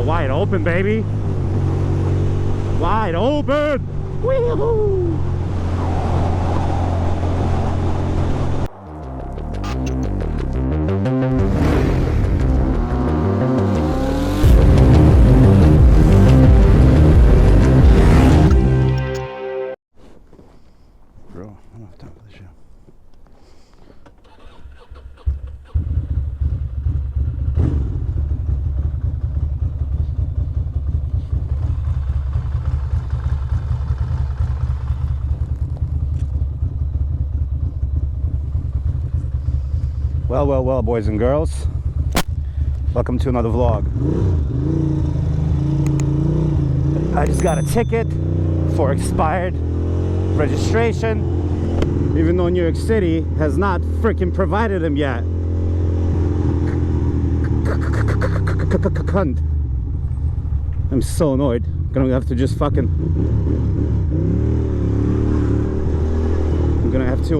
wide open, baby. Wide open. Wee-hoo. Bro, I don't have time for this shit. Well, boys and girls. Welcome to another vlog. I just got a ticket for expired registration, even though New York City has not freaking provided them yet. Cunt. I'm so annoyed. Gonna have to just fucking... I'm gonna have to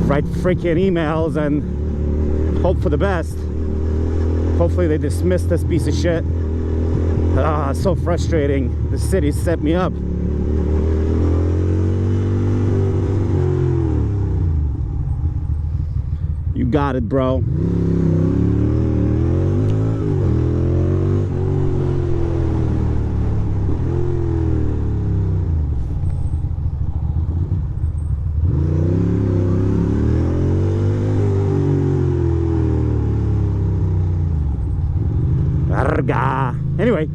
write freaking emails and hope for the best. Hopefully they dismiss this piece of shit. So frustrating. The city set me up. You got it, bro. Anyway,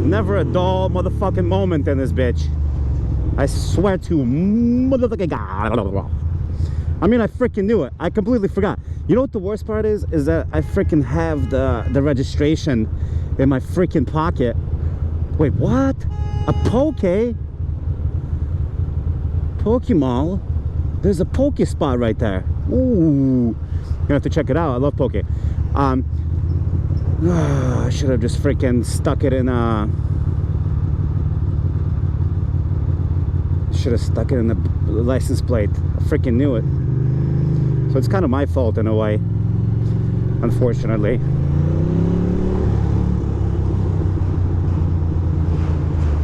never a dull motherfucking moment in this bitch. I swear to motherfucking God. I mean, I freaking knew it. I completely forgot. You know what the worst part is? Is that I freaking have the registration in my freaking pocket. Wait, what? A Pokemall? There's a Poke spot right there. Ooh. You have to check it out. I love Poke. I should have just freaking stuck it in should have stuck it in the license plate. I freaking knew it. So it's kind of my fault in a way, unfortunately.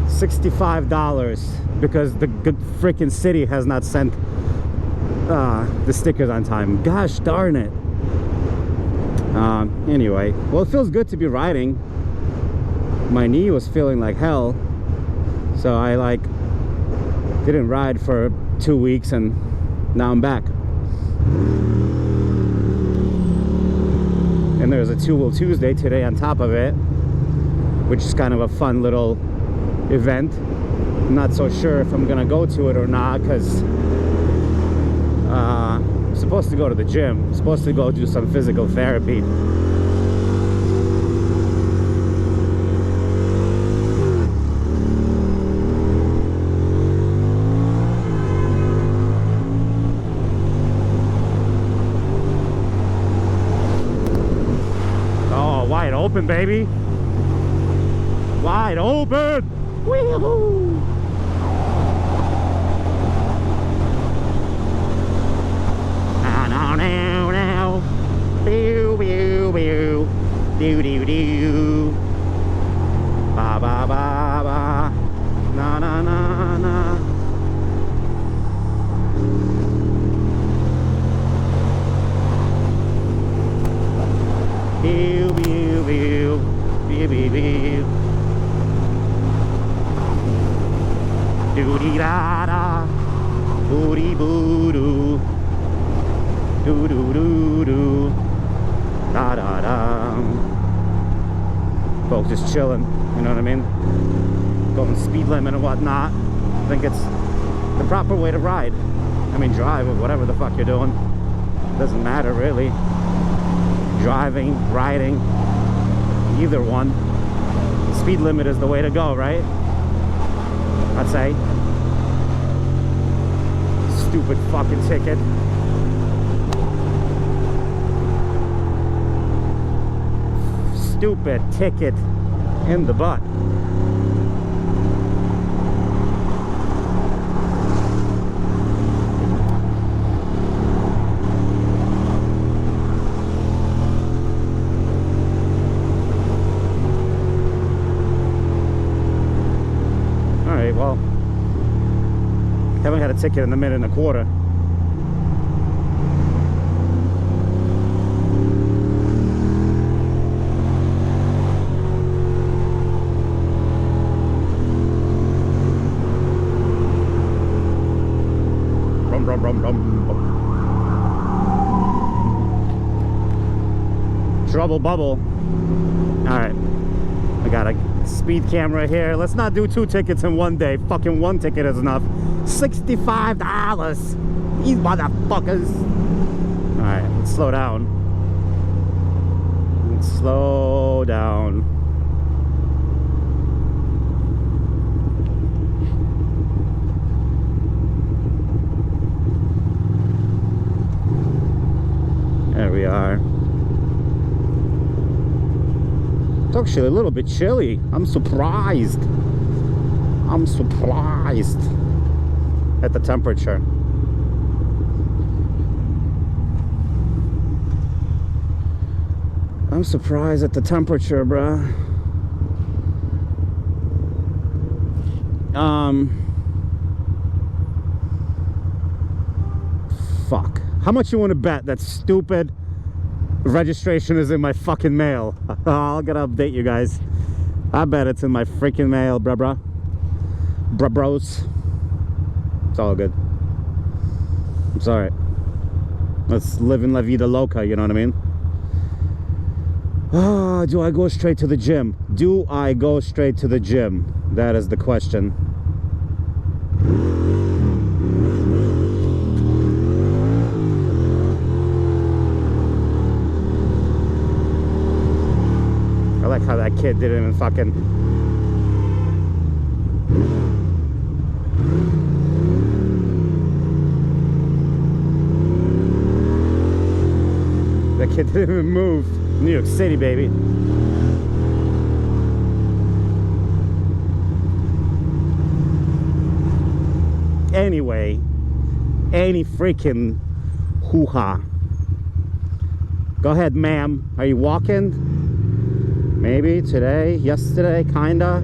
$65 because the good freaking city has not sent the stickers on time. Gosh darn it. Anyway, well, it feels good to be riding. My knee was feeling like hell, so I like didn't ride for 2 weeks, and now I'm back. And there's a Two Wheel Tuesday today on top of it, which is kind of a fun little event. I'm not so sure if I'm gonna go to it or not, because I'm supposed to go to the gym. I'm supposed to go do some physical therapy. Oh, wide open, baby. Wide open. Wee-hoo. Do do do, ba ba ba ba, na na na na. Pew pew pew, pew pew pew. Do dee da da, boo dee boo doo, do do do do, da da da. Folks just chilling, you know what I mean? Going speed limit and whatnot. I think it's the proper way to ride. I mean, drive or whatever the fuck you're doing. Doesn't matter really. Driving, riding, either one. Speed limit is the way to go, right? I'd say. Stupid fucking ticket. Stupid ticket in the butt. ticket in a minute and a quarter. Rum, rum, rum, rum, rum. Trouble bubble. All right, I got a speed camera here. Let's not do 2 tickets in one day. Fucking 1 ticket is enough. $65. These motherfuckers. All right, let's slow down. Let's slow down. There we are. It's actually a little bit chilly. I'm surprised. I'm surprised at the temperature. I'm surprised at the temperature, bruh. Fuck. How much you want to bet that stupid registration is in my fucking mail? I'll gotta update you guys. I bet it's in my freaking mail, bruh. Bros. It's all good. It's alright. Let's live in la vida loca, you know what I mean? Ah, do I go straight to the gym? Do I go straight to the gym? That is the question. I like how that kid didn't even fucking... That kid didn't even move. New York City, baby. Anyway, any freaking hoo-ha. Go ahead, ma'am. Are you walking? Maybe today, yesterday, kinda.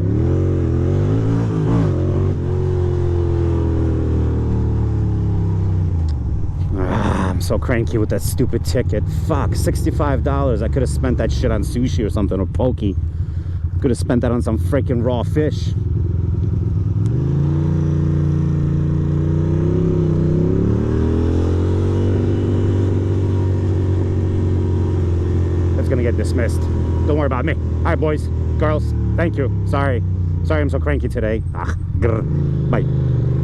I'm so cranky with that stupid ticket. Fuck, $65. I could have spent that shit on sushi or something, or poke. Could have spent that on some freaking raw fish. It's gonna get dismissed. Don't worry about me. All right, boys, girls, thank you. Sorry I'm so cranky today. Bye.